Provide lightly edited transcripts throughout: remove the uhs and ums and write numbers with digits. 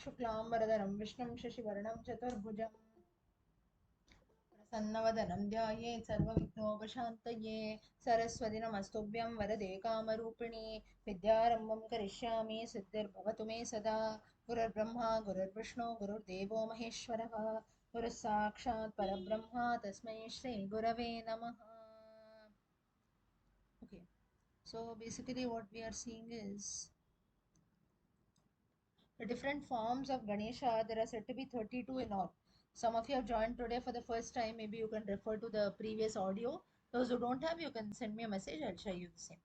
शुक्लाम्बरधरं विष्णुं शशिवर्णं चतुर्भुजं प्रसन्नवदनं ध्यायेत् सर्वविघ्नोपशान्तये सरस्वती नमस्तुभ्यं वरदे कामरूपिणि विद्यारम्भं करिष्यामि सिद्धिर्भवतु मे सदा गुरुर्ब्रह्मा गुरुर्विष्णु गुरुर्देवो महेश्वरः गुरुः साक्षात् परब्रह्म तस्मै श्रीगुरवे नमः. Okay, so basically what we are seeing is the different forms of Ganesha. There are said to be 32 in all. Some of you have joined today for the first time. Maybe you can refer to the previous audio. Those who don't have, you can send me a message. I'll show you the same.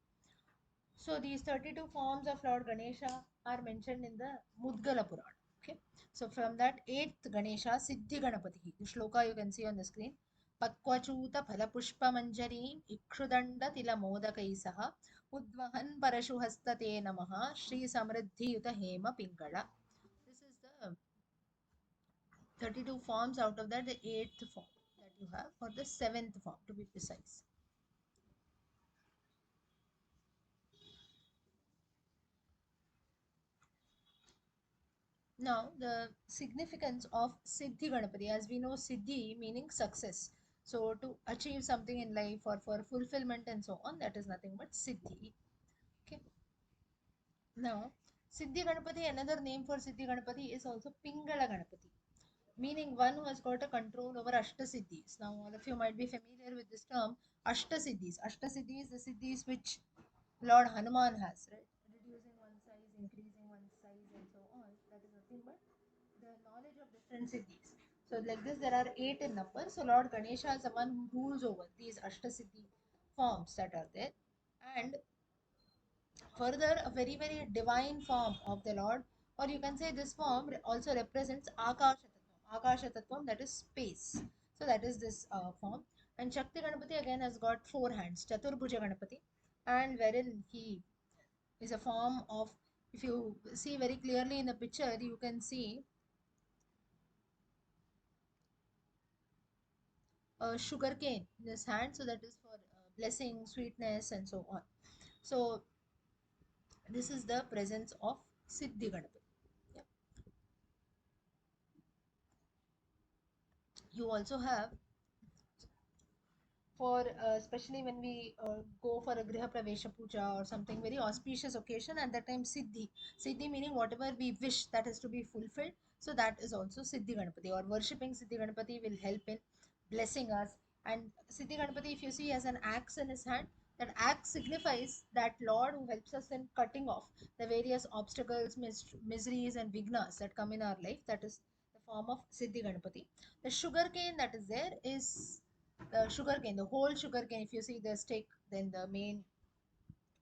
So these 32 forms of Lord Ganesha are mentioned in the Mudgala Purana. Okay. So from that 8th Ganesha, Siddhi Ganapati. The shloka you can see on the screen. Pakwachuta Phalapushpa Manjari Ikshudanda Tila Modakaisaha Udvahan Parashuhastate Namaha Shri Samriddhi Yuta Hema Pingala. This is the 32 forms. Out of that, the 8th form that you have, or the 7th form to be precise. Now, the significance of Siddhi Ganapati, as we know, Siddhi meaning success. So, to achieve something in life or for fulfillment and so on, that is nothing but Siddhi. Okay. Now, Siddhi Ganapati, another name for Siddhi Ganapati is also Pingala Ganapati, meaning one who has got a control over Ashtasiddhis. Now, all of you might be familiar with this term, Ashtasiddhis. Ashtasiddhis, the siddhis which Lord Hanuman has, right? Reducing one size, increasing one size, and so on. That is nothing but the knowledge of different siddhis. So, like this, there are 8 in number. So, Lord Ganesha is the one who rules over these Ashtasiddhi forms that are there. And further, a very, very divine form of the Lord, or you can say this form also represents Akasha Tattvam, that is space. So, that is this form. And Shakti Ganapati again has got 4 hands, Chaturbhuja Ganapati, and wherein he is a form of, if you see very clearly in the picture, you can see a sugar cane in his hand. So, that is for blessing, sweetness, and so on. So, this is the presence of Siddhi Ganapati. Yeah. You also have, for especially when we go for a griha pravesha puja or something very auspicious occasion, at that time siddhi meaning whatever we wish, that is to be fulfilled. So that is also Siddhi Ganapati, or worshipping Siddhi Ganapati will help in blessing us. And Siddhi Ganapati, if you see, has an axe in his hand. That axe signifies that Lord who helps us in cutting off the various obstacles, miseries and vignas that come in our life. That is the form of Siddhi Ganapati. The sugar cane that is there is the sugar cane, the whole sugar cane. If you see the stick, then the main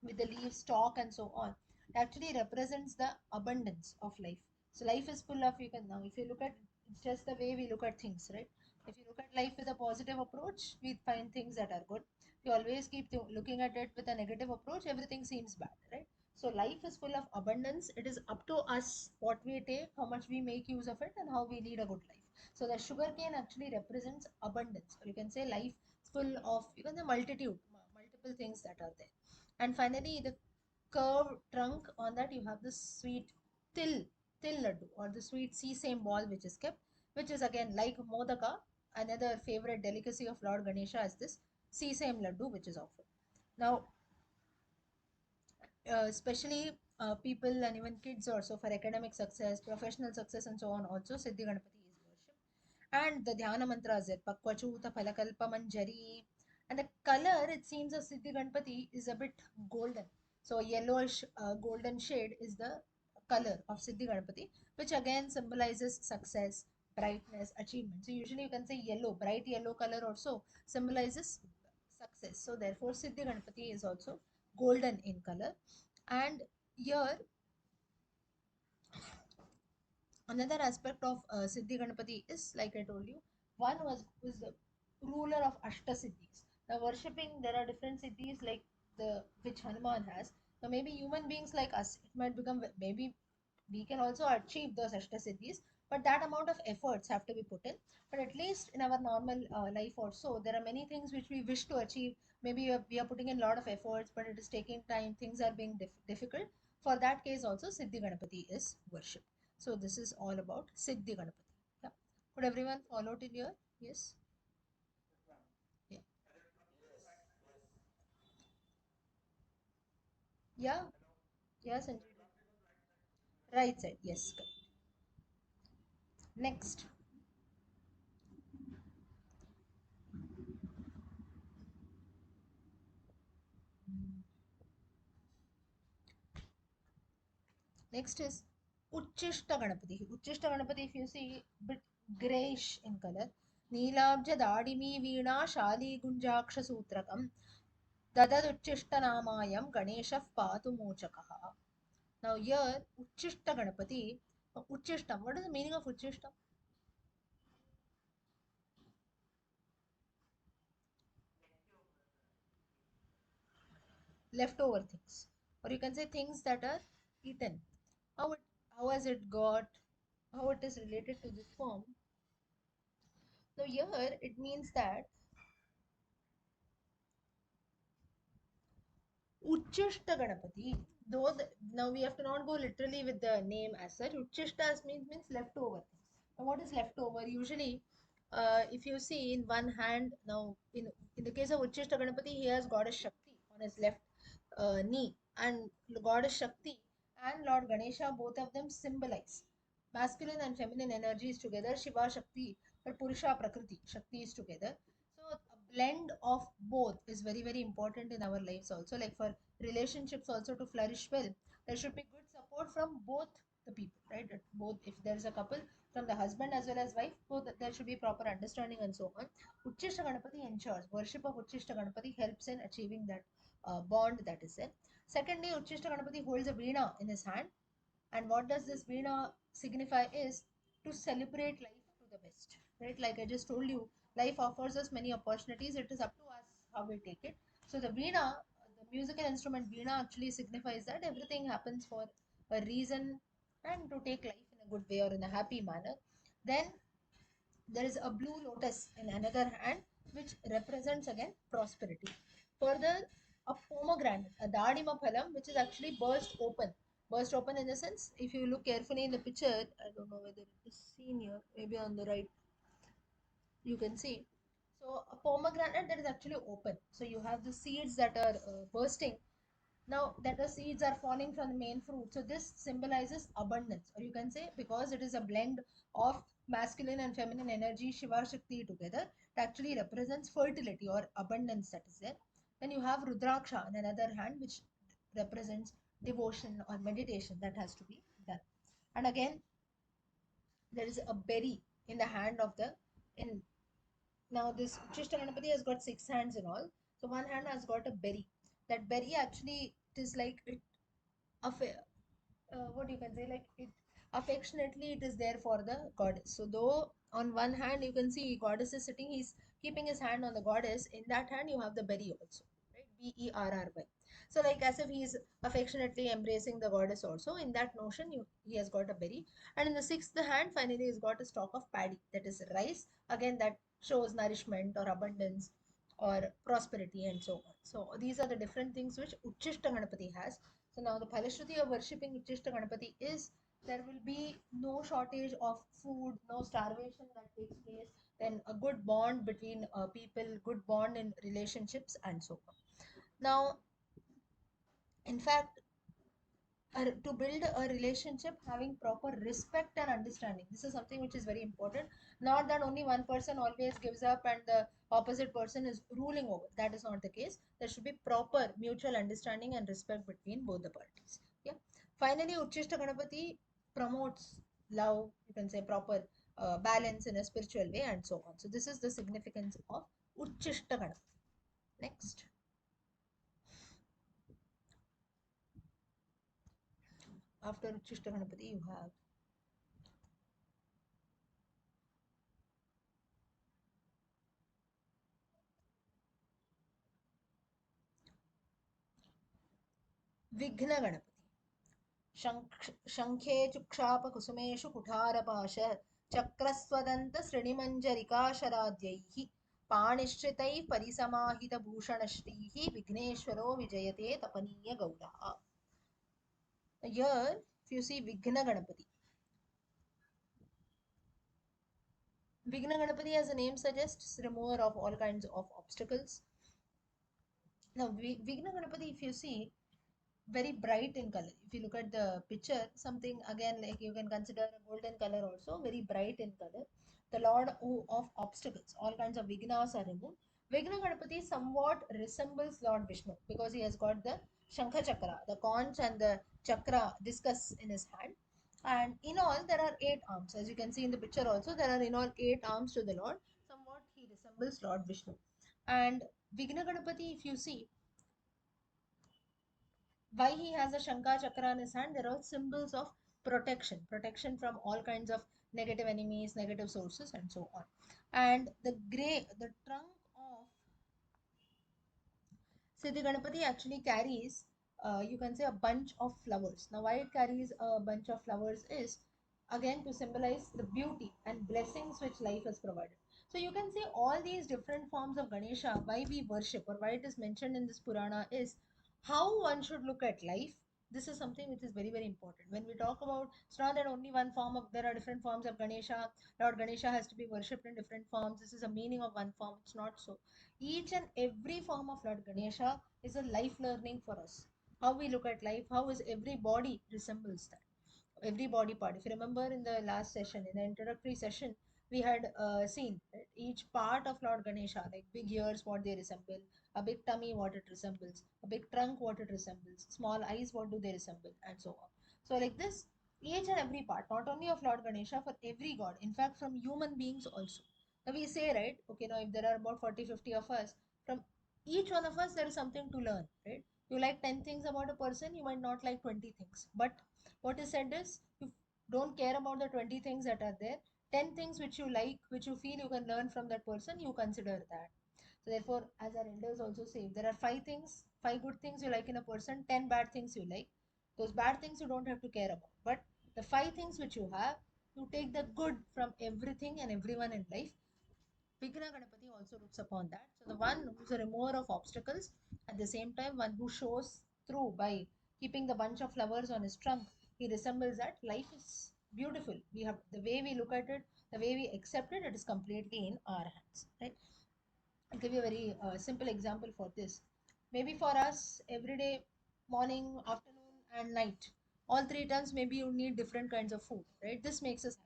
with the leaves, stalk, and so on, it actually represents the abundance of life. So life is full of, you can, now if you look at, it's just the way we look at things, right? If you look at life with a positive approach, we find things that are good. If you always keep looking at it with a negative approach, everything seems bad, right? So life is full of abundance. It is up to us what we take, how much we make use of it, and how we lead a good life. So the sugar cane actually represents abundance, or you can say life is full of, you can say, multiple things that are there. And finally, the curved trunk, on that you have the sweet till till laddu, or the sweet sesame ball, which is kept, which is again like modaka. Another favorite delicacy of Lord Ganesha is this sesame laddu, which is offered. Now, especially people and even kids also, for academic success, professional success, and so on, also Siddhi Ganapati is worshipped. And the Dhyana mantra is there, Pakwachuta Phalakalpa Manjari. And the color, it seems, of Siddhi Ganapati is a bit golden. So yellowish golden shade is the color of Siddhi Ganapati, which again symbolizes success, brightness, achievement. So usually you can say yellow, bright yellow color also symbolizes success. So therefore Siddhi Ganapati is also golden in color. And here, another aspect of Siddhi Ganapati is, like I told you, one was the ruler of Ashta Siddhis. Now, worshipping, there are different siddhis like the which Hanuman has. So maybe human beings like us, it might become, maybe we can also achieve those Ashta Siddhis, but that amount of efforts have to be put in. But at least in our normal life also, there are many things which we wish to achieve. Maybe we are putting in a lot of efforts, but it is taking time. Things are being difficult. For that case, also Siddhi Ganapati is worshipped. So this is all about Siddhi Ganapati. Yeah. Could everyone follow till here? Yes. Yeah. Yeah. Yes, Sanjay. Right side. Yes. Correct. Next. Next is Uchishta Ganapati. Uchishta Ganapati, if you see, bit grayish in color. Neelabja Dadimi Veena Shali Gunjaksha Sutrakam Dadad Uchishta Namayam Ganesha Patu Mochakaha. Now here Uchishta Ganapati. Uchishtam. What is the meaning of Uchishtam? Leftover things, or you can say things that are eaten. How it, how has it got, how it is related to this form? Now here it means that Uchishta Ganapati, though now we have to not go literally with the name as such. Uchishta means leftover things. Now what is leftover? Usually, if you see in one hand, now in the case of Uchishta Ganapati, he has goddess Shakti on his left knee, and goddess Shakti and Lord Ganesha, both of them symbolize masculine and feminine energies together. Shiva Shakti, but Purusha Prakriti Shakti is together. So a blend of both is very very important in our lives also. Like for relationships also to flourish well, there should be good support from both the people, right? Both, if there is a couple, from the husband as well as wife, both there should be proper understanding and so on. Uchishta Ganapati ensures worship of Uchishta Ganapati helps in achieving that bond that is there. Secondly, Uchishta Ganapati holds a veena in his hand, and what does this Veena signify is to celebrate life to the best, right? Like I just told you, life offers us many opportunities. It is up to us how we take it. So the Veena, the musical instrument Veena, actually signifies that everything happens for a reason and to take life in a good way or in a happy manner. Then there is a blue lotus in another hand, which represents again prosperity. Further, a pomegranate, a dadima phalam, which is actually burst open. Burst open in the sense, if you look carefully in the picture, I don't know whether it is seen here, maybe on the right, you can see. So a pomegranate that is actually open. So you have the seeds that are bursting now that the seeds are falling from the main fruit. So this symbolizes abundance, or you can say because it is a blend of masculine and feminine energy, Shiva Shakti together, it actually represents fertility or abundance that is there. Then you have Rudraksha on another hand, which represents devotion or meditation that has to be done. And again, there is a berry in the hand of the in now this Uchishta Ganapati has got six hands in all. So one hand has got a berry. That berry actually it is like it what you can say, like it affectionately it is there for the goddess. So though on one hand you can see goddess is sitting, he's keeping his hand on the goddess. In that hand you have the berry also, right? Berry. So like as if he is affectionately embracing the goddess also. In that notion, he has got a berry. And in the sixth hand, finally, he's got a stalk of paddy, that is rice. Again, that shows nourishment or abundance or prosperity and so on. So these are the different things which Uchishta Ganapati has. So now the Phalashruti of worshipping Uchishta Ganapati is there will be no shortage of food, no starvation that takes place, then a good bond between people, good bond in relationships and so on. Now, in fact, to build a relationship having proper respect and understanding, this is something which is very important. Not that only one person always gives up and the opposite person is ruling over. That is not the case. There should be proper mutual understanding and respect between both the parties. Yeah. Finally, Uchishta Ganapati promotes love, you can say proper balance in a spiritual way and so on. So this is the significance of Uchishta Ganapati. Next, after Uchishta Ganapati you have Vighna Ganapati. शङ्खे चुक्षापकुसुमेषु कुठारपाश चक्रस्वदन्तसृणिमञ्जरिकाशराद्यैः पाणिश्रितैः परिसमाहितभूषणश्रीः विघ्नेश्वरो विजयते तपनीयगौरः. Here, if you see Vighna Ganapati, Vigna Ganapati, as the name suggests, remover of all kinds of obstacles. Now, Vigna Ganapati, if you see, very bright in color. If you look at the picture, something again like you can consider a golden color also, very bright in color. The Lord of obstacles, all kinds of vignas are removed. Vigna Ganapati somewhat resembles Lord Vishnu because he has got the Shankha Chakra, the conch and the chakra discus in his hand. And in all, there are 8 arms. As you can see in the picture also, there are in all 8 arms to the Lord. Somewhat he resembles Lord Vishnu. And Vigna Ganapati, if you see, why he has a Shankha Chakra in his hand, there are symbols of protection from all kinds of negative enemies, negative sources, and so on. And the trunk of Siddhi Ganapati actually carries, you can say, a bunch of flowers. Now, why it carries a bunch of flowers is again to symbolize the beauty and blessings which life has provided. So, you can see all these different forms of Ganesha, why we worship or why it is mentioned in this Purana is how one should look at life. This is something which is very, very important. When we talk about, it's not that only one form of, there are different forms of Ganesha. Lord Ganesha has to be worshipped in different forms. This is a meaning of one form. It's not so. Each and every form of Lord Ganesha is a life learning for us. How we look at life, how is every body resembles that. Every body part. If you remember in the last session, in the introductory session, we had seen that each part of Lord Ganesha, like big ears, what they resemble, a big tummy, what it resembles, a big trunk, what it resembles, small eyes, what do they resemble, and so on. So, like this, each and every part, not only of Lord Ganesha, for every god, in fact, from human beings also. Now, we say, right, okay, now if there are about 40, 50 of us, from each one of us, there is something to learn, right? You like 10 things about a person, you might not like 20 things. But what is said is, you don't care about the 20 things that are there. 10 things which you like, which you feel you can learn from that person, you consider that. So therefore, as our elders also say, if there are 5 things, 5 good things you like in a person, 10 bad things you like. Those bad things you don't have to care about. But the 5 things which you have, you take the good from everything and everyone in life. Vighna Ganapati also looks upon that. So the one who's a remover of obstacles, at the same time one who shows through by keeping the bunch of flowers on his trunk, he resembles that life is beautiful. We have the way we look at it, the way we accept it, it is completely in our hands. Right? I'll give you a very simple example for this. Maybe for us, every day, morning, afternoon, and night, all 3 times, maybe you need different kinds of food, right? This makes us happy.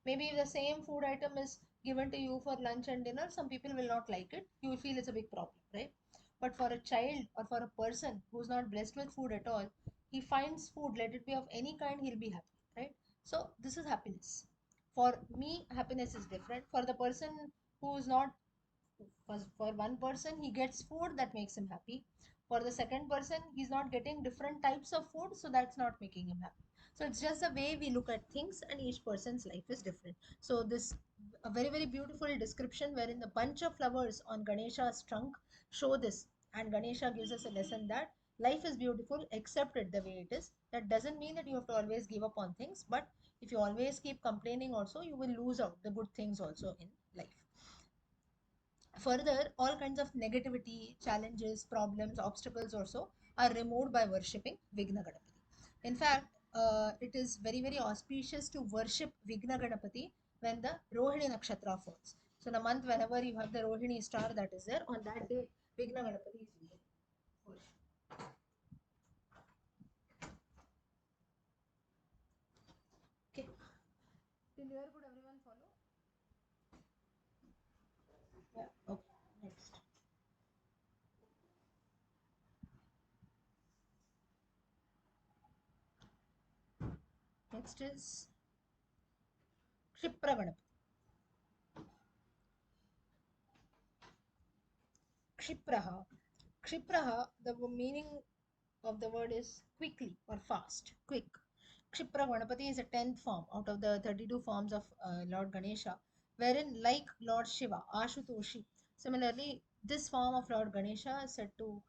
Maybe if the same food item is given to you for lunch and dinner, some people will not like it. You will feel it's a big problem, right? But for a child or for a person who's not blessed with food at all, he finds food, let it be of any kind, he'll be happy, right? So, this is happiness. For me, happiness is different. For the person who is not for one person he gets food that makes him happy, for the second person he's not getting different types of food, so that's not making him happy. So it's just the way we look at things and each person's life is different. So this a very very beautiful description wherein the bunch of flowers on Ganesha's trunk show this, and Ganesha gives us a lesson that life is beautiful, accept it the way it is. That doesn't mean that you have to always give up on things, but if you always keep complaining also, you will lose out the good things also in life. Further, all kinds of negativity, challenges, problems, obstacles also are removed by worshipping Vigna Ganapati. In fact, it is very, very auspicious to worship Vigna Ganapati when the Rohini Nakshatra falls. So, in a month, whenever you have the Rohini star that is there, on that day, Vigna Ganapati is usually worshipped. Okay, till here, could everyone follow? Yeah, okay, next. Next is Kshipra Ganapati. Kshipraha. Kshipraha, the meaning of the word is quickly or fast, quick. Kshipra Ganapati is a 10th form out of the 32 forms of Lord Ganesha, wherein, like Lord Shiva, Ashutoshi, similarly, this form of Lord Ganesha is said to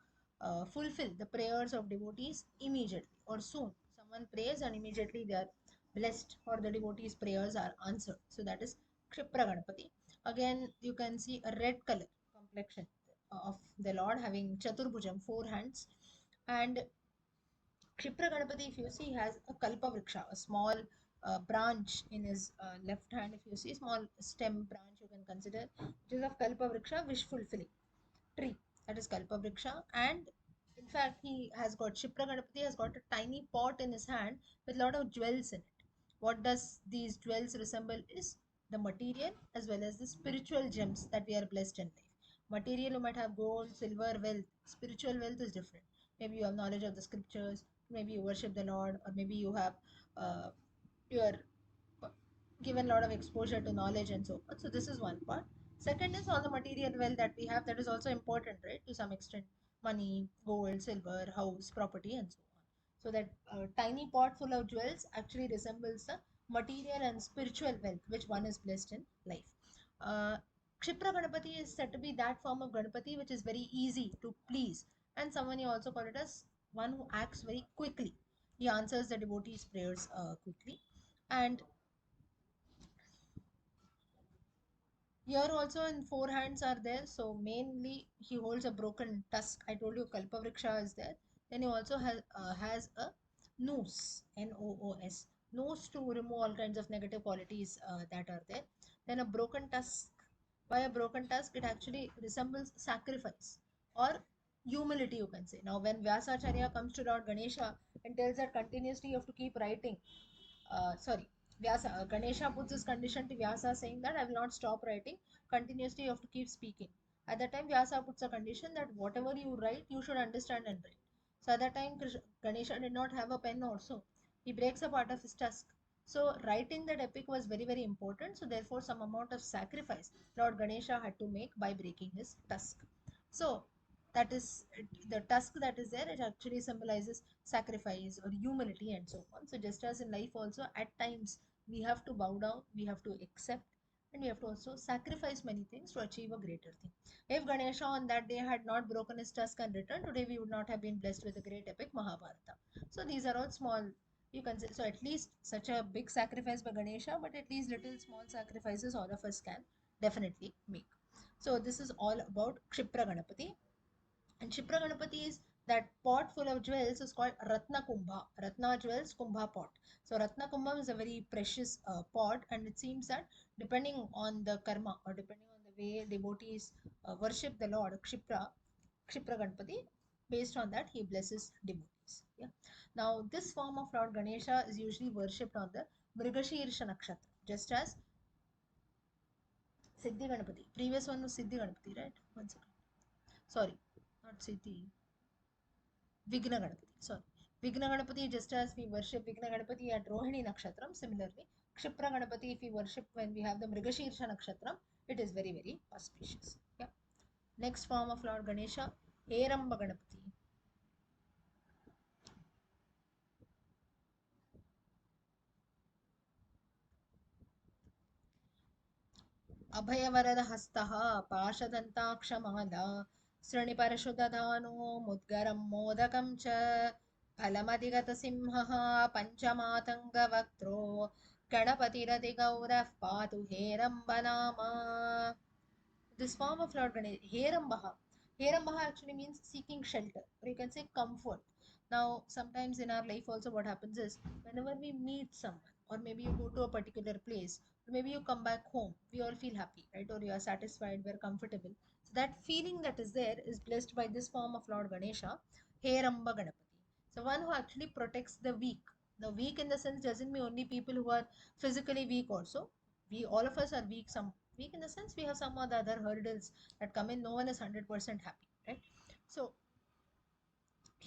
fulfill the prayers of devotees immediately or soon. Someone prays and immediately they are blessed or the devotees' prayers are answered. So that is Kshipra Ganapati. Again, you can see a red color complexion of the Lord having Chaturbhujam, 4 hands. And Kshipra Ganapati, if you see, has a Kalpa Vriksha, a small branch in his left hand. If you see small stem branch, you can consider it is of Kalpa Vriksha, wish fulfilling tree. That is Kalpa Vriksha. And in fact, he has got Shipra Ganapati has got a tiny pot in his hand with a lot of jewels in it. What does these jewels resemble is the material as well as the spiritual gems that we are blessed in life. Material, you might have gold, silver, wealth. Spiritual wealth is different. Maybe you have knowledge of the scriptures, maybe you worship the Lord, or maybe uh, you are given a lot of exposure to knowledge and so on. So this is one part. Second is all the material wealth that we have, that is also important, right? To some extent, money, gold, silver, house, property, and so on. So that tiny pot full of jewels actually resembles the material and spiritual wealth which one is blessed in life. Uh, Kshipra Ganapati is said to be that form of Ganapati which is very easy to please, and someone you also call it as one who acts very quickly. He answers the devotees' prayers quickly, and here also in four hands are there. So mainly he holds a broken tusk. I told you Kalpavriksha is there. Then he also has a noose, Noos, noose to remove all kinds of negative qualities that are there. Then a broken tusk. By a broken tusk, it actually resembles sacrifice or humility, you can say. Now, when Vyasacharya comes to Lord Ganesha and tells that continuously you have to keep writing, sorry, Vyasa, Ganesha puts this condition to Vyasa saying that I will not stop writing. Continuously, you have to keep speaking. At that time, Vyasa puts a condition that whatever you write, you should understand and write. So at that time, Ganesha did not have a pen also. He breaks a part of his tusk. So writing that epic was very, very important. So therefore, some amount of sacrifice Lord Ganesha had to make by breaking his tusk. So that is the tusk that is there. It actually symbolizes sacrifice or humility and so on. So just as in life also, at times we have to bow down, we have to accept, and we have to also sacrifice many things to achieve a greater thing. If Ganesha on that day had not broken his tusk and returned, today we would not have been blessed with a great epic Mahabharata. So these are all small, you can say. So at least such a big sacrifice by Ganesha, but at least little small sacrifices all of us can definitely make. So this is all about Kshipra Ganapati. And Shipra Ganapati is that pot full of jewels is called Ratna Kumbha. Ratna jewels, Kumbha pot. So Ratna Kumbha is a very precious pot, and it seems that depending on the karma or depending on the way devotees worship the Lord Kshipra Ganapati, based on that he blesses devotees. Yeah. Now this form of Lord Ganesha is usually worshipped on the Mrigashirsha Nakshatra, just as Siddhi Ganapati. Previous one was Siddhi Ganapati, right? One second. Sorry, not Siddhi. Vigna Ganapati. Sorry. Vigna Ganapati, just as we worship Vigna Ganapati at Rohini Nakshatram, similarly, Kshipra Ganapati, if we worship when we have the Mrigashirsha Nakshatram, it is very, very auspicious. Yeah. Next form of Lord Ganesha, Heramba Ganapati. अभयवरदहस्तः पाशदन्ताक्षमाला सृणिपरशुदधानो मुद्गरं मोदकं च फलमधिगतसिंहः पञ्चमातङ्गवक्त्रो गणपतिरधिगौरः पातु हेरम्बनामा. This form of Lord Ganesh, Herambaha. Herambaha actually means seeking shelter, or you can say comfort. Now, sometimes in our life also what happens is whenever we meet someone, or maybe you go to a particular place, or maybe you come back home, we all feel happy, right? Or you are satisfied, we're comfortable. So that feeling that is there is blessed by this form of Lord Ganesha, Heramba Ganapati. So one who actually protects the weak. The weak in the sense doesn't mean only people who are physically weak also. We all of us are weak, some weak in the sense we have some of the other hurdles that come in. No one is 100% happy, right? So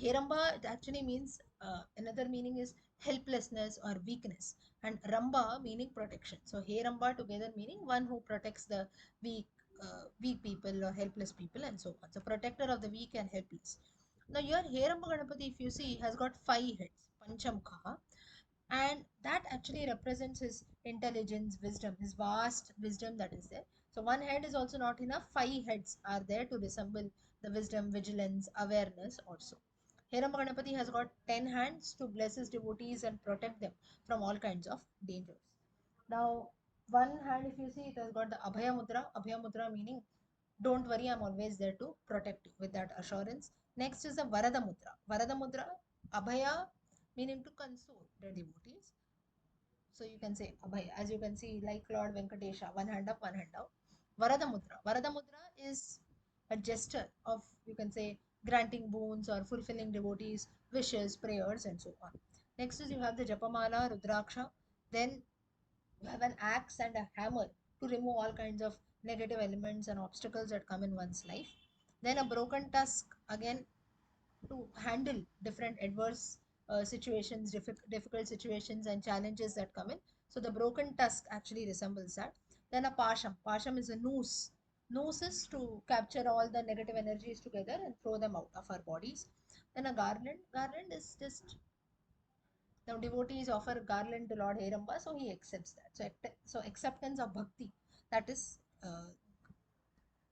Heramba, it actually means another meaning is helplessness or weakness, and Ramba meaning protection. So Heramba together meaning one who protects the weak, weak people or helpless people and so on. So protector of the weak and helpless. Now your Heramba Ganapati, if you see, has got 5 heads, Panchamukha, and that actually represents his intelligence, wisdom, his vast wisdom that is there. So one head is also not enough, 5 heads are there to resemble the wisdom, vigilance, awareness also. Hiram Ganapati has got 10 hands to bless his devotees and protect them from all kinds of dangers. Now, one hand, if you see, it has got the Abhaya Mudra meaning don't worry, I'm always there to protect you, with that assurance. Next is the Varada Mudra. Varada Mudra, Abhaya meaning to console the devotees. So you can say Abhay, as you can see, like Lord Venkatesha, one hand up, one hand down. Varada Mudra. Varada Mudra is a gesture of, you can say, granting boons or fulfilling devotees' wishes, prayers, and so on. Next is you have the Japamala, Rudraksha. Then you have an axe and a hammer to remove all kinds of negative elements and obstacles that come in one's life. Then a broken tusk, again, to handle different adverse situations, difficult situations, and challenges that come in. So the broken tusk actually resembles that. Then a pasham. Pasham is a noose. Noose is to capture all the negative energies together and throw them out of our bodies. Then a garland. Garland is just, now devotees offer garland to Lord Heramba, so he accepts that. So, so acceptance of bhakti, that is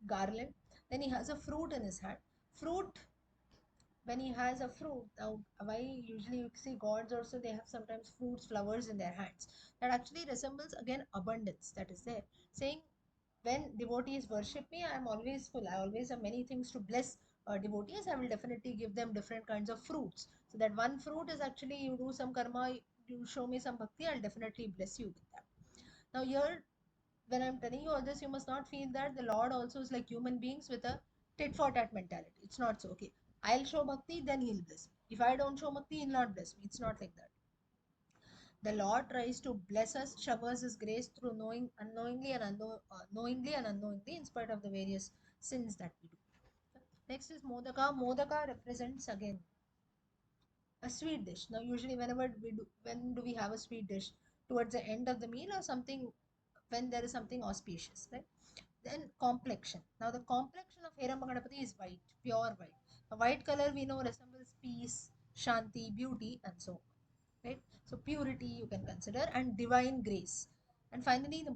garland. Then he has a fruit in his hand. Fruit, when he has a fruit, now why usually you see gods also, they have sometimes fruits, flowers in their hands. That actually resembles again abundance that is there. Saying when devotees worship me, I am always full. I always have many things to bless devotees. I will definitely give them different kinds of fruits. So that one fruit is actually you do some karma, you show me some bhakti, I'll definitely bless you with that. Now here, when I'm telling you all this, you must not feel that the Lord also is like human beings with a tit for tat mentality. It's not so. Okay, I'll show bhakti, then he'll bless me. If I don't show bhakti, he'll not bless me. It's not like that. The Lord tries to bless us, showers His grace through knowing, unknowingly and knowingly and unknowingly, in spite of the various sins that we do. Next is Modaka. Modaka represents again a sweet dish. Now, usually, when do we have a sweet dish? Towards the end of the meal or something, when there is something auspicious, right? Then complexion. Now, the complexion of Heramaganapati is white, pure white. A white color we know resembles peace, shanti, beauty, and so on, right? So purity you can consider, and divine grace. And finally, the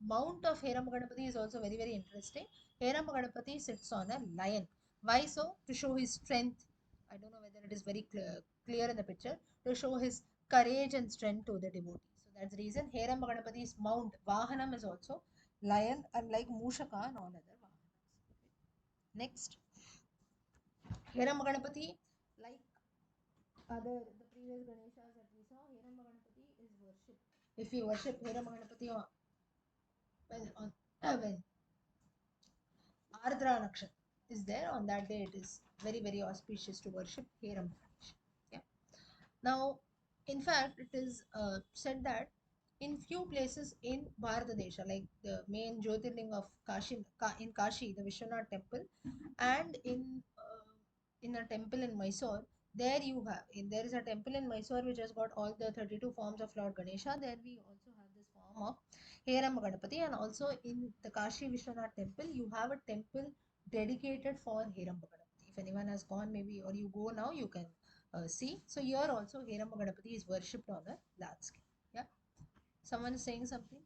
mount of Heramaganapati is also very very interesting. Heramaganapati sits on a lion. Why so? To show his strength. I don't know whether it is very clear in the picture. To show his courage and strength to the devotee. So that's the reason Heramaganapati's mount Vahanam is also lion, unlike Mushaka and all other Vahanas. Next, Heramaganapati, like other the previous Ganeshas that we saw, Hiramaganapati is worshipped. If we worship Hiramaganapati when Ardra Nakshatra is there, on that day it is very very auspicious to worship Hiramaganapati. Yeah. Now, in fact, it is said that in few places in Bharatadesha, like the main Jyotirling of Kashi, in Kashi, the Vishwanath temple, and in a temple in Mysore, there you have there is a temple in Mysore which has got all the 32 forms of Lord Ganesha. There we also have this form of Heram Ganapati, and also in the Kashi Vishwanath temple, you have a temple dedicated for Heram Ganapati. If anyone has gone, maybe, or you go now, you can see. So here also Heram Ganapati is worshipped on a large scale. Yeah. Someone is saying something?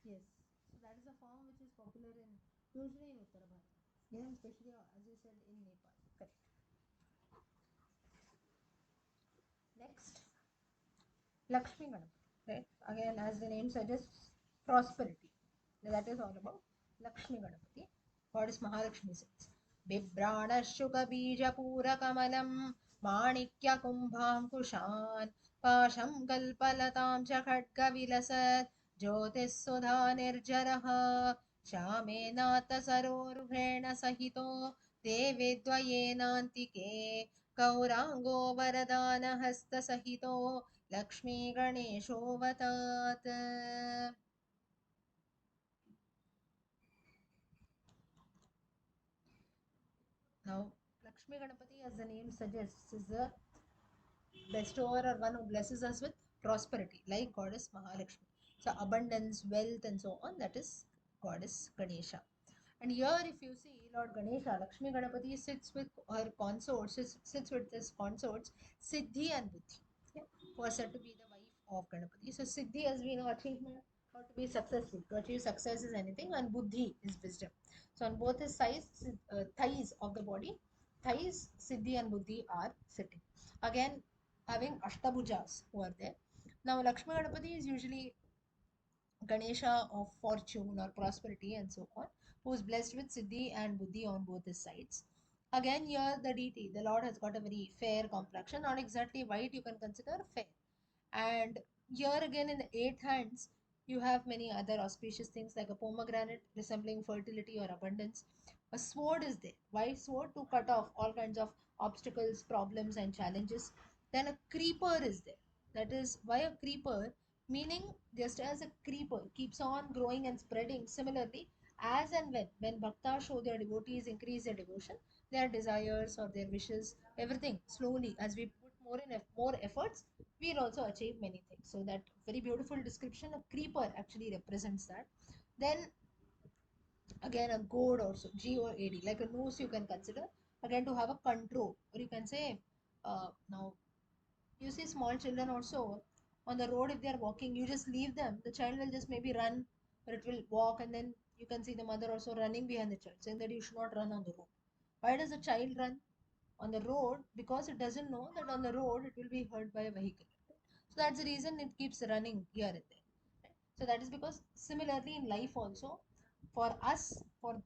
Yes. So that is a form which is popular in usually in Uttara Bharat. Yeah, especially as you said in Nepal. Correct. Next, Lakshmi Ganapati. Right. Again, as the name suggests, prosperity. That is all about Lakshmi Ganapati. Goddess Mahalakshmi says. बिभ्राणशुकबीजपूरकमलं माणिक्यकुम्भाङ्कुशान् पाशं कल्पलतां च खड्गविलसत् ज्योतिःसुधा निर्जरः श्यामेनाथसरोरुहेण सहितो देवे द्वयेनान्तिके गौराङ्गो वरदानहस्तसहितो लक्ष्मीगणेशोऽवतात्. Now, Lakshmi Ganapati, as the name suggests, is the bestower or one who blesses us with prosperity, like Goddess Mahalakshmi. So, abundance, wealth, and so on, that is Goddess Ganesha. And here, if you see Lord Ganesha, Lakshmi Ganapati sits with her consorts, sits with his consorts, Siddhi and Buddhi, yeah, who are said to be the wife of Ganapati. So, Siddhi, as we know, achievement, how to be successful. To achieve success is anything, and Buddhi is wisdom. So, on both his sides, thighs of the body, thighs, Siddhi and Buddhi are sitting. Again, having Ashtabhujas who are there. Now, Lakshmi Ganapati is usually Ganesha of fortune or prosperity and so on. who is blessed with Siddhi and Buddhi on both his sides. Again, here the deity, the Lord has got a very fair complexion, not exactly white, you can consider fair. And here again in the eighth hands, you have many other auspicious things like a pomegranate resembling fertility or abundance. A sword is there. Why sword? To cut off all kinds of obstacles, problems, and challenges. Then a creeper is there. That is why a creeper, meaning just as a creeper keeps on growing and spreading. Similarly, as and when bhaktas show their devotees increase their devotion, their desires or their wishes, everything slowly as we put more efforts, we'll also achieve many things. So that very beautiful description of creeper actually represents that. Then again a goad also, GOAD, like a noose you can consider, again to have a control, or you can say now you see small children also on the road. If they are walking, you just leave them, the child will just maybe run, or it will walk, and then you can see the mother also running behind the child saying that you should not run on the road. Why does the child run on the road? Because it doesn't know that on the road it will be hurt by a vehicle. So that's the reason it keeps running here and there. So that is because similarly in life also, for us, for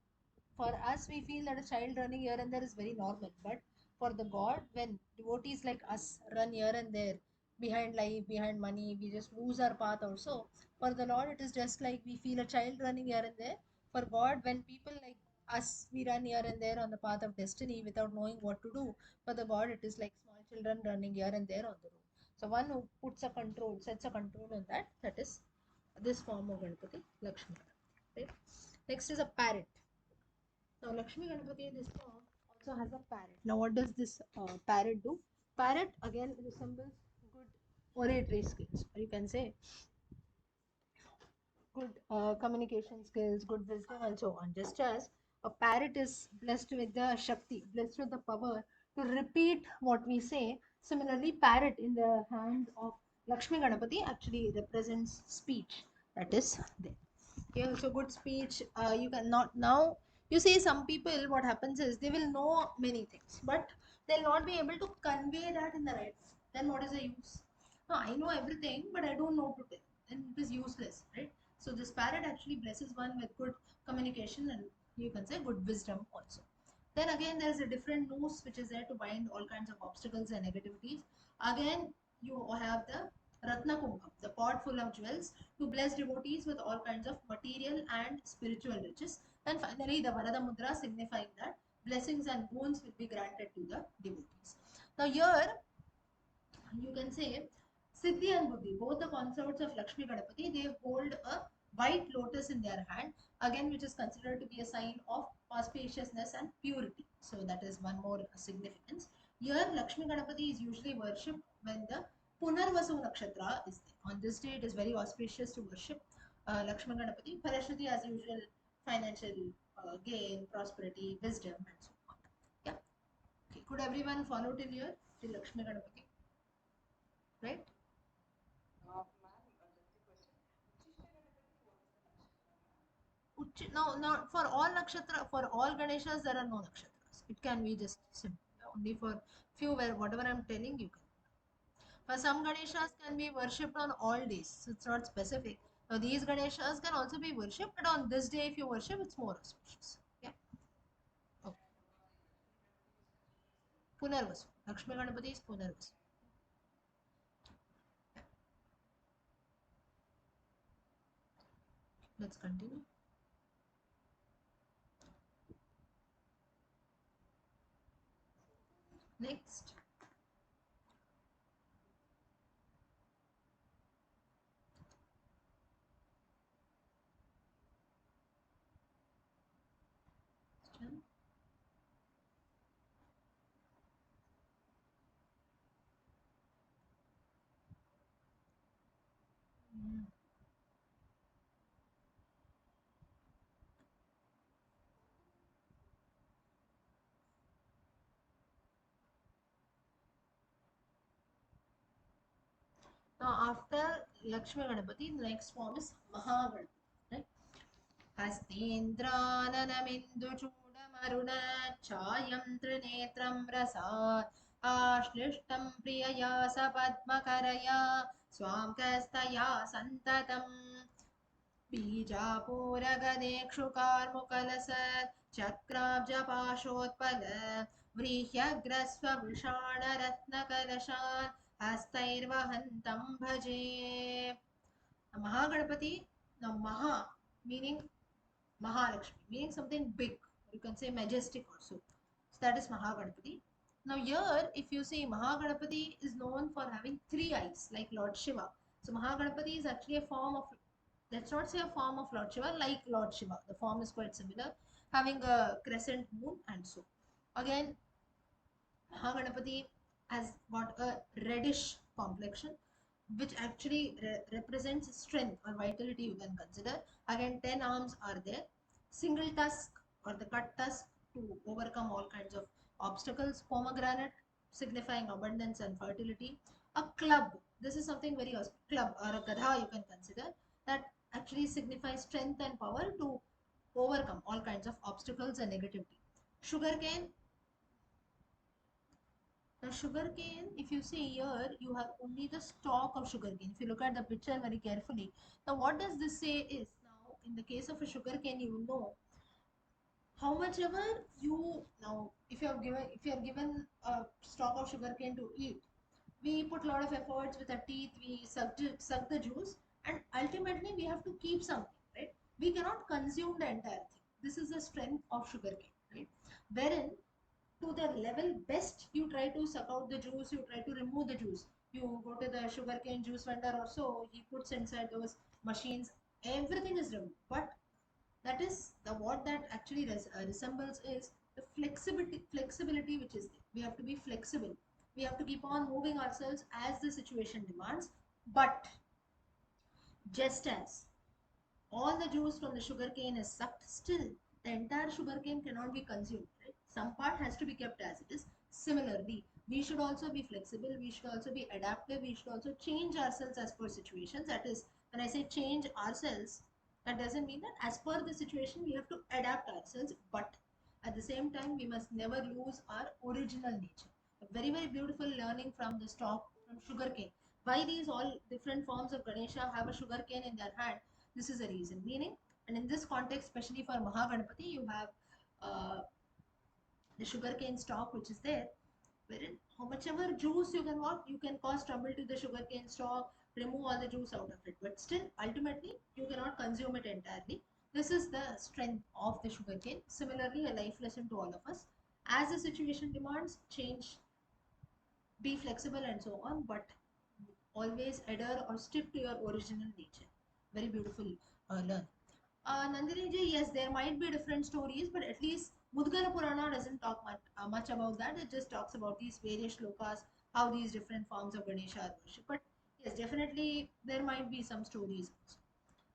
us we feel that a child running here and there is very normal. But for the God, when devotees like us run here and there behind life, behind money, we just lose our path also. For the Lord it is just like we feel a child running here and there. For God, when people like us, we run here and there on the path of destiny without knowing what to do. For the God, it is like small children running here and there on the road. So one who puts a control, sets a control on that, that is this form of Ganapati, Lakshmi Ganapati. Right? Next is a parrot. Now Lakshmi Ganapati, this form also has a parrot. Now what does this parrot do? Parrot again resembles good oratory skills, or you can say good communication skills, good wisdom, and so on. Just as a parrot is blessed with the Shakti, blessed with the power to repeat what we say, similarly, parrot in the hands of Lakshmi Ganapati actually represents speech. That is there. Okay, so good speech. You can not now. You see, some people, what happens is they will know many things, but they'll not be able to convey that in the right way. Then what is the use? No, I know everything, but I don't know to tell. Then it is useless, right? So this parrot actually blesses one with good communication and you can say good wisdom also. Then again, there is a different noose which is there to bind all kinds of obstacles and negativities. Again, you have the Ratna Kumbha, the pot full of jewels, to bless devotees with all kinds of material and spiritual riches. And finally, the Varada Mudra, signifying that blessings and boons will be granted to the devotees. Now, here you can say Siddhi and Buddhi, both the consorts of Lakshmi Ganapati, they hold a white lotus in their hand, again, which is considered to be a sign of auspiciousness and purity. So, that is one more significance. Here, Lakshmi Ganapati is usually worshipped when the Punarvasu Nakshatra is there. On this day, it is very auspicious to worship Lakshmi Ganapati. Parashruti, as usual, financial gain, prosperity, wisdom, and so on. Yeah. Okay. Could everyone follow till here? Till Lakshmi Ganapati? Right? No, no, for all nakshatra, for all Ganeshas, there are no nakshatras. It can be just simple. Only for few where whatever I'm telling you can. For some Ganeshas can be worshipped on all days. So it's not specific. Now these Ganeshas can also be worshipped, but on this day if you worship, it's more auspicious. Yeah. Okay. Punarvasu. Lakshmi Ganapati is Punarvasu. Let's continue. Next. Question. Mm. Now after Lakshmi Ganapati, the next form is Mahaganapati. Right? हस्तीन्द्राननमिन्दुचूडमरुणच्छायं त्रिनेत्रं रसात् आश्लिष्टं प्रियया सपद्मकरया Swan कस्तया सन्ततम् बीजापूरगदेक्षुकार्मुकलसत् चक्राब्जपाशोत्पल व्रीह्यग्रस्ववृषाणरत्नकलशान् हस्तैर्वहन्तं भजे. Mahaganapati, now Maha meaning Mahalakshmi, meaning something big. You can say majestic also. So that is Mahaganapati. Now here, if you see Mahaganapati is known for having three eyes, like Lord Shiva. So Mahaganapati is actually a form of, let's not say a form of Lord Shiva, like Lord Shiva. The form is quite similar, having a crescent moon and so. Again, Mahaganapati has got a reddish complexion, which actually represents strength or vitality, you can consider. Again, 10 arms are there. Single tusk or the cut tusk to overcome all kinds of obstacles. Pomegranate signifying abundance and fertility. A club, this is something very club or a gadha you can consider, that actually signifies strength and power to overcome all kinds of obstacles and negativity. Sugarcane. Now sugarcane, if you see here, you have only the stalk of sugarcane. If you look at the picture very carefully, now what does this say is, now in the case of a sugarcane, you know how much ever you, now if you are given a stalk of sugarcane to eat, we put a lot of efforts with our teeth, we suck the juice, and ultimately we have to keep something, right? We cannot consume the entire thing. This is the strength of sugarcane, right? Wherein to the level best you try to suck out the juice, you try to remove the juice, you go to the sugarcane juice vendor or so, he puts inside those machines, everything is removed. But that is the what that actually resembles is the flexibility which is there. We have to be flexible, we have to keep on moving ourselves as the situation demands. But just as all the juice from the sugar cane is sucked, still the entire sugar cane cannot be consumed, right? Some part has to be kept as it is. Similarly, we should also be flexible, we should also be adaptive, we should also change ourselves as per situations. That is, when I say change ourselves, that doesn't mean that as per the situation we have to adapt ourselves, but at the same time we must never lose our original nature. A very, very beautiful learning from the stalk from sugar cane. Why these all different forms of Ganesha have a sugar cane in their hand? This is a reason. Meaning, and in this context, especially for Mahaganapati, you have uh, the sugarcane stalk which is there, wherein how much ever juice you can want, you can cause trouble to the sugarcane stalk, remove all the juice out of it. But still, ultimately, you cannot consume it entirely. This is the strength of the sugarcane. Similarly, a life lesson to all of us. As the situation demands, change, be flexible and so on, but always adhere or stick to your original nature. Very beautiful learn. Nandini ji, yes, there might be different stories, but at least Mudgala Purana doesn't talk much about that. It just talks about these various shlokas, how these different forms of Ganesha are worshipped. But yes, definitely there might be some stories also.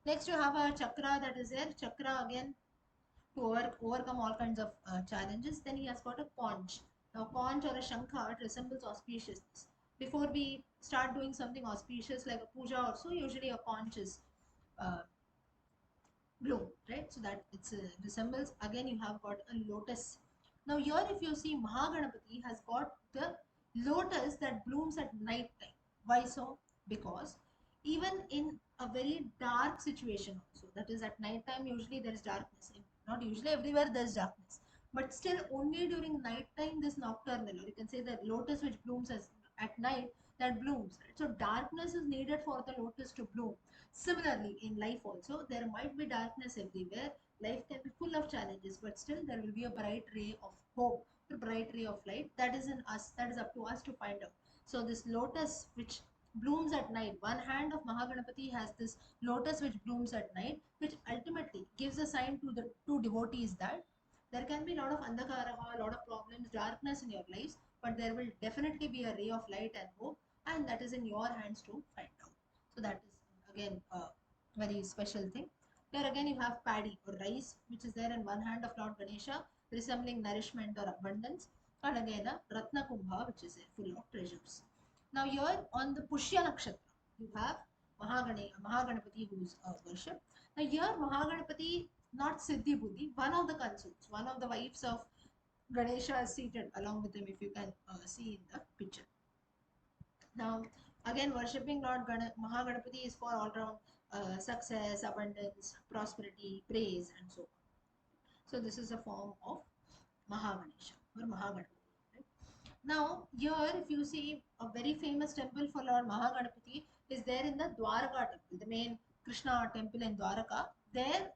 Next, you have a chakra that is there. Chakra again to overcome all kinds of challenges. Then he has got a conch. Now, conch or a shankha, it resembles auspiciousness. Before we start doing something auspicious like a puja, also usually a conch is uh, bloom, right? So that it's resembles. Again, you have got a lotus. Now here, if you see, Mahaganapati has got the lotus that blooms at night time. Why so? Because even in a very dark situation also, that is at night time, usually there is darkness. Not usually, everywhere there is darkness, but still only during night time this nocturnal, or you can say the lotus which blooms as at night, that blooms, right? So darkness is needed for the lotus to bloom. Similarly, in life also, there might be darkness everywhere. Life can be full of challenges, but still there will be a bright ray of hope, a bright ray of light. That is in us. That is up to us to find out. So this lotus which blooms at night, one hand of Mahaganapati has this lotus which blooms at night, which ultimately gives a sign to the two devotees that there can be a lot of andhakaraha, a lot of problems, darkness in your lives, but there will definitely be a ray of light and hope, and that is in your hands to find out. So that is again a very special thing. Here again you have paddy or rice, which is there in one hand of Lord Ganesha, resembling nourishment or abundance, and again a Ratna Kumbha, which is full of treasures. Now here on the Pushya Nakshatra, you have Mahaganapati who's worshipped. Now here Mahaganapati, not Siddhi Buddhi, one of the consorts, one of the wives of Ganesha is seated along with him, if you can see in the picture. Now, again, worshipping Lord Mahaganapati is for all round success, abundance, prosperity, praise, and so on. So this is a form of Mahaganesha or Mahaganapati. Right? Now, here, if you see a very famous temple for Lord Mahaganapati is there in the Dwaraka temple, the main Krishna temple in Dwaraka. There,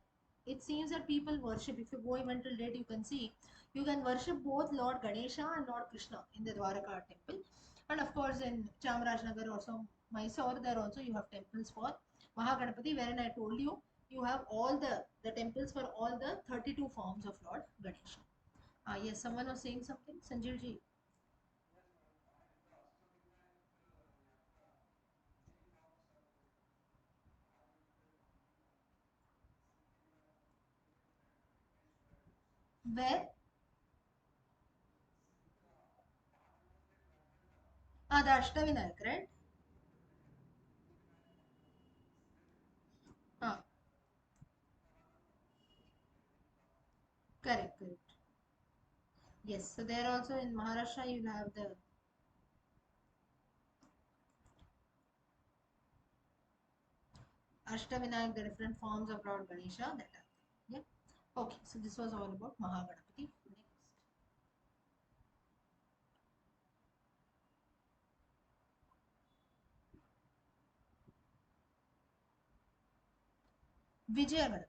it seems that people worship. If you go even till date, you can see you can worship both Lord Ganesha and Lord Krishna in the Dwaraka temple. And of course, in Chamarajnagar, also Mysore, there also you have temples for Mahaganapati, wherein I told you you have all the temples for all the 32 forms of Lord Ganesha. Yes, someone was saying something, Sanjeev ji. Where? The Ashtavinayak, right? Ah, correct, correct. Yes, so there also in Maharashtra you'll have the Ashtavinayak, the different forms of Lord Ganesha that are there. Yeah. Okay, so this was all about Mahaganapati. Next, Vijayaganapati.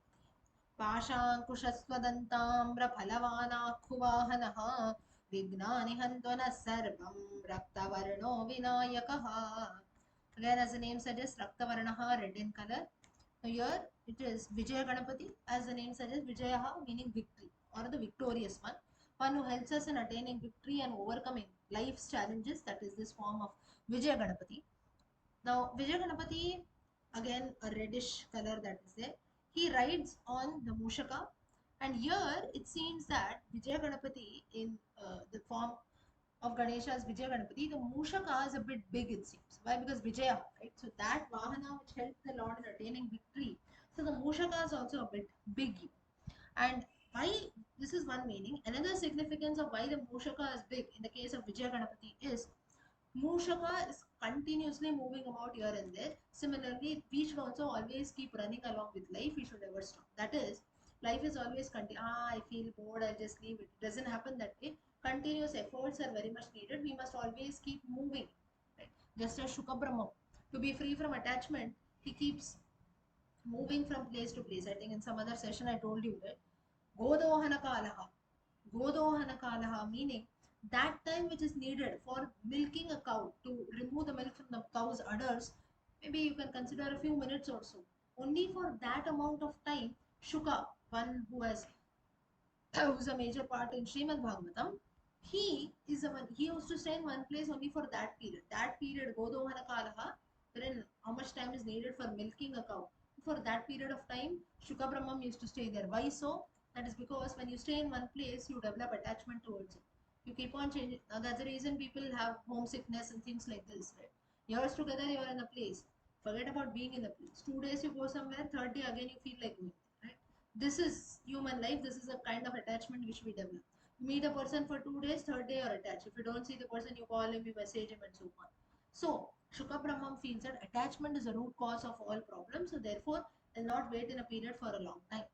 पाशाङ्कुशस्वदन्ताम्रफलवानाखुवाहनः विघ्नानिहन्त्वनः सर्वं रक्तवर्णो विनायकः. Again, as the name suggests, Raktavarnaha, red in color. So here it is Vijaya Ganapati, as the name suggests, Vijayaha meaning victory or the victorious one who helps us in attaining victory and overcoming life's challenges. That is this form of Vijaya Ganapati. Now, Vijay Ganapati, again a reddish color that is there. He rides on the Mushaka, and here it seems that Vijay Ganapati, in the form of Ganesha's Vijay Ganapati, the Mushaka is a bit big, it seems. Why? Because Vijaya, right? So that Vahana which helped the Lord in attaining victory. So the Mushaka is also a bit big. And why this is one meaning. Another significance of why the Mushaka is big in the case of Vijay Ganapati is Mushaka is continuously moving about here and there. Similarly, we should also always keep running along with life. We should never stop. That is, life is always I feel bored, I'll just leave it. It doesn't happen that way. Continuous efforts are very much needed. We must always keep moving. Right? Just as Shukabrahma, to be free from attachment, he keeps moving from place to place. I think in some other session I told you that Godohana Kalaha. Godohana Kalaha meaning that time which is needed for milking a cow to remove the milk from the cow's udders, maybe you can consider a few minutes or so. Only for that amount of time, Shuka, one who has who's a major part in Srimad Bhagavatam, he used to stay in one place only for that period. That period, Godohana Kalaha, wherein how much time is needed for milking a cow. For that period of time, Shuka Brahmam used to stay there. Why so? That is because when you stay in one place, you develop attachment towards it. You keep on changing. Now that's the reason people have homesickness and things like this, right? Years together, you are in a place. Forget about being in a place. 2 days you go somewhere, third day again you feel like going there, right? This is human life. This is a kind of attachment which we develop. You meet a person for 2 days, third day you're attached. If you don't see the person, you call him, you message him, and so on. So, Shuka Brahman feels that attachment is the root cause of all problems. So, therefore, will not wait in a period for a long time.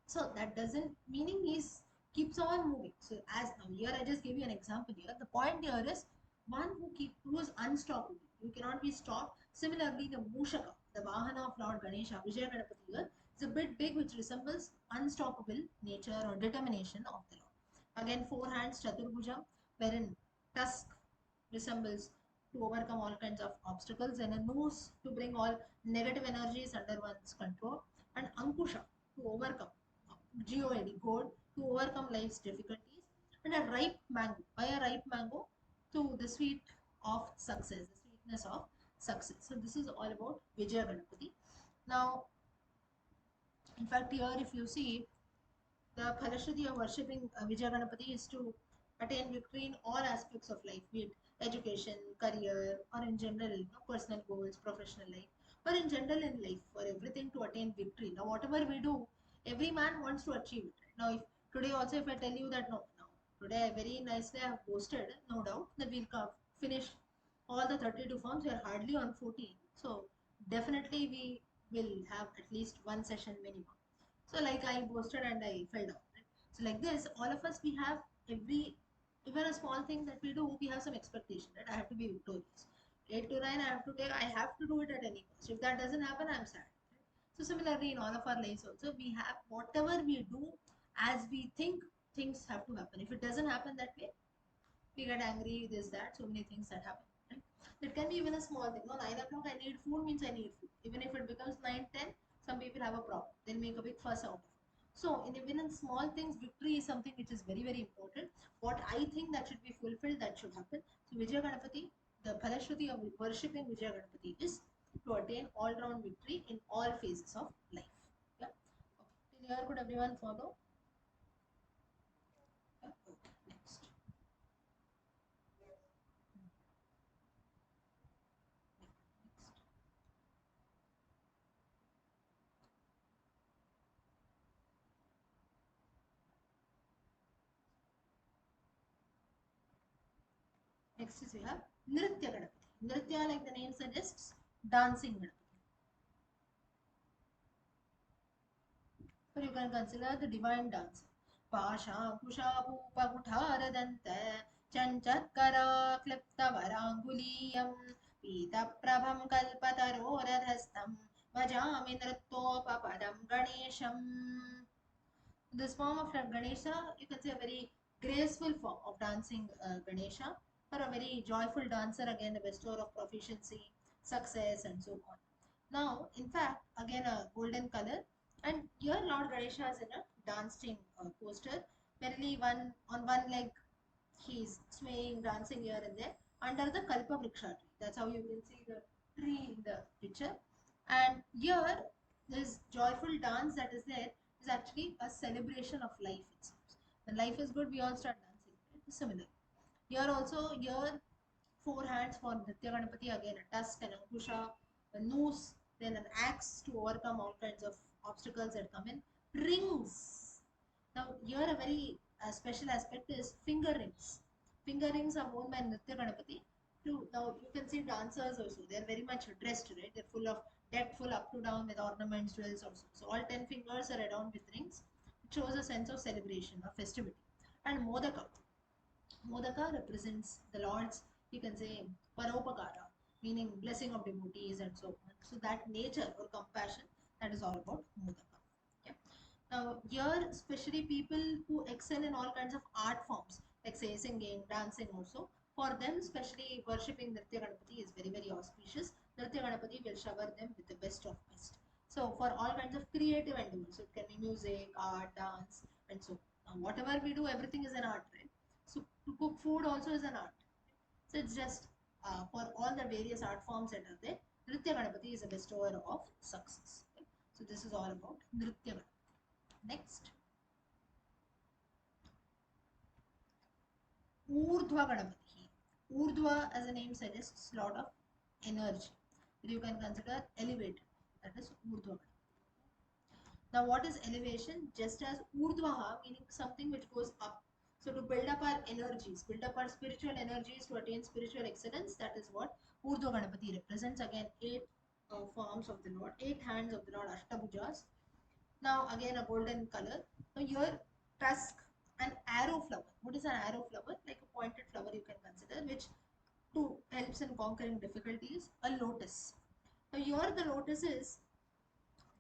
So, that doesn't meaning he's keeps on moving. So, as now here I just gave you an example here. The point here is one who is unstoppable. You cannot be stopped. Similarly, the Mushaka, the Vahana of Lord Ganesha, Vijaya Ganapati here, is a bit big which resembles unstoppable nature or determination of the Lord. Again, four hands, Chaturbhuja, wherein tusk resembles to overcome all kinds of obstacles, and a nose to bring all negative energies under one's control, and Ankusha to overcome GOAD, gold, to overcome life's difficulties, and a ripe mango. Why a ripe mango? To the sweet of success, the sweetness of success. So this is all about Vijaya Ganapati. Now, in fact, here if you see, the Khalashruti of worshipping Vijaya Ganapati is to attain victory in all aspects of life, be it education, career, or in general, personal goals, professional life, or in general in life, for everything to attain victory. Now, whatever we do, every man wants to achieve it. Now, if today also, if I tell you that no, now today I very nicely I have posted, no doubt that we'll finish all the 32 forms. We are hardly on 14, so definitely we will have at least one session minimum. So like I boasted and I fell down. Right? So like this, all of us, we have every, even a small thing that we do, we have some expectation, right? I have to be victorious. 8 to 9, I have to take, I have to do it at any cost. If that doesn't happen, I'm sad. Right? So similarly, in all of our lives also, we have whatever we do as we think things have to happen. If it doesn't happen that way, we get angry, this, that, so many things that happen. Right? It can be even a small thing. No, 9 o'clock I need food means I need food. Even if it becomes 9:10, some people have a problem. They'll make a big fuss out of it. So, even in small things, victory is something which is very, very important. What I think that should be fulfilled, that should happen. So, Vijaya Ganapati, the Phalashruti of worshipping Vijaya Ganapati is to attain all round victory in all phases of life. Yeah. Okay. Till here, could everyone follow? Yeah. Okay. Next. Next is we have Nritya Ganapati. Nritya, like the name suggests, dancing Ganapati. So you can consider the divine dancer. Pasha Kusha Bhupa Kutharadanta Chanchatkara Klipta Varanguliyam Pita Prabham Kalpataroradhastam Vajami Nrittopapadam Ganesham. This form of Ganesha, you can say a very graceful form of dancing Ganesha, or a very joyful dancer, again a bestower of proficiency, success, and so on. Now, in fact, again a golden color, and here Lord Ganesha is in a dancing poster. Merely on one leg, he's swaying, dancing here and there under the Kalpa Vriksha tree. That's how you can see the tree in the picture. And here, this joyful dance that is there is actually a celebration of life itself. When life is good, we all start dancing. Right? Similar. Here also, here four hands for Nritya Ganapati, again a tusk, an ankusha, a noose, then an axe to overcome all kinds of obstacles that come in. Rings. Now, here a very special aspect is finger rings. Finger rings are worn by Nritya Ganapati. Now, you can see dancers also. They are very much dressed, right? They're full of decked full up to down with ornaments, jewels also. So, all 10 fingers are adorned with rings. It shows a sense of celebration or festivity. And Modaka. Modaka represents the Lord's, you can say, paropakara, meaning blessing of devotees and so on. So that nature or compassion, that is all about Modaka. Okay. Now here, especially people who excel in all kinds of art forms, like say singing, dancing also, for them, especially worshipping Nritya Ganapati is very, very auspicious. Nritya Ganapati will shower them with the best of best. So for all kinds of creative endeavors, so it can be music, art, dance, and so whatever we do, everything is an art, right? So to cook food also is an art. So it's just for all the various art forms that are there, Nritya Ganapati is a bestower of success. Okay? So this is all about Nritya Ganapati. Next, Urdhva Ganapati. Urdhva, as the name suggests, lot of energy. You can consider elevated. That is Urdhva Ganapati. Now, what is elevation? Just as Urdhvaha, meaning something which goes up. So, to build up our energies, build up our spiritual energies to attain spiritual excellence, that is what Urdhva Ganapati represents. Again, 8 forms of the Lord, 8 hands of the Lord, Ashtabhujas. Now, again, a golden color. Now, here, tusk, an arrow flower. What is an arrow flower? Like a pointed flower, you can consider, which to helps in conquering difficulties. A lotus. Now, here, the lotus is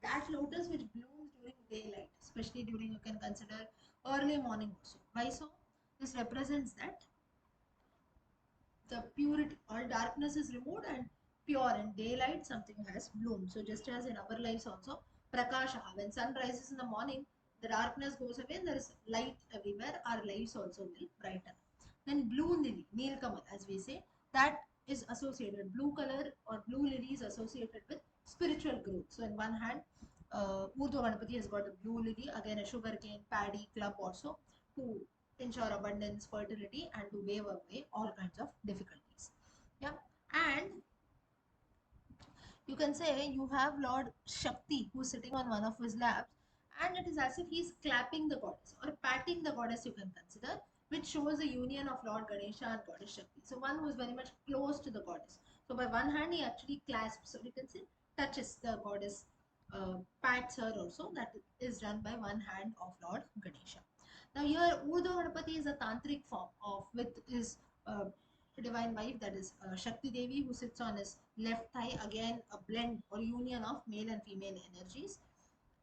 that lotus which blooms during daylight, especially during, you can consider, early morning also. Why so? This represents that the purity, all darkness is removed and pure in daylight something has bloomed. So just as in our lives also, prakasha, when sun rises in the morning, the darkness goes away and there is light everywhere, our lives also will brighten. Then blue lily, nilkamal as we say, that is associated, blue color or blue lily is associated with spiritual growth. So in one hand, Urdhva Ganapati has got a blue lily, again a sugarcane, paddy, club also, to ensure abundance, fertility, and to wave away all kinds of difficulties. Yeah, and you can say you have Lord Shakti who's sitting on one of his laps, and it is as if he's clapping the goddess or patting the goddess, you can consider, which shows the union of Lord Ganesha and Goddess Shakti. So one who is very much close to the goddess. So by one hand he actually clasps, so you can say touches the goddess pats her also. That is done by one hand of Lord Ganesha. Now here Urdhva Ganapati is a tantric form of with his uh, divine wife, that is Shakti Devi, who sits on his left thigh. Again a blend or union of male and female energies.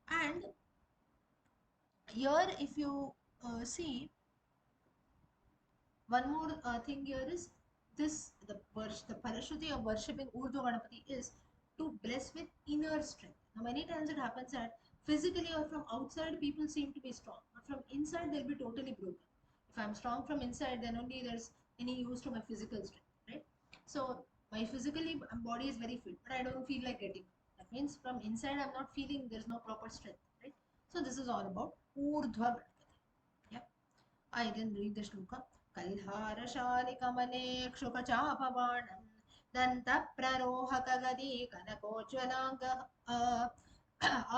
And here if you see, one more thing here is this, the Parashruti of worshipping Urdhva Ganapati is to bless with inner strength. Now many times it happens that physically or from outside people seem to be strong, but from inside they'll be totally broken. If I'm strong from inside, then only there's any use to my physical strength, right? So my physically body is very fit, but I don't feel like getting up. That means from inside I'm not feeling, there's no proper strength, right? So this is all about Urdhva Ganapati. Yeah. I can read the shloka. Kalharashalikamane kshukachapavanam dantaprarohakagadi kanakojvalanga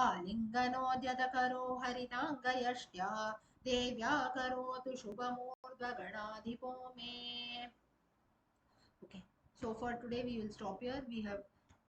आलिङ्गनोद्यतकरो हरिणाङ्गयष्ट्या देव्या करोतु शुभमूर्ध्वगणाधिपो मे. Okay, so for today we will stop here. We have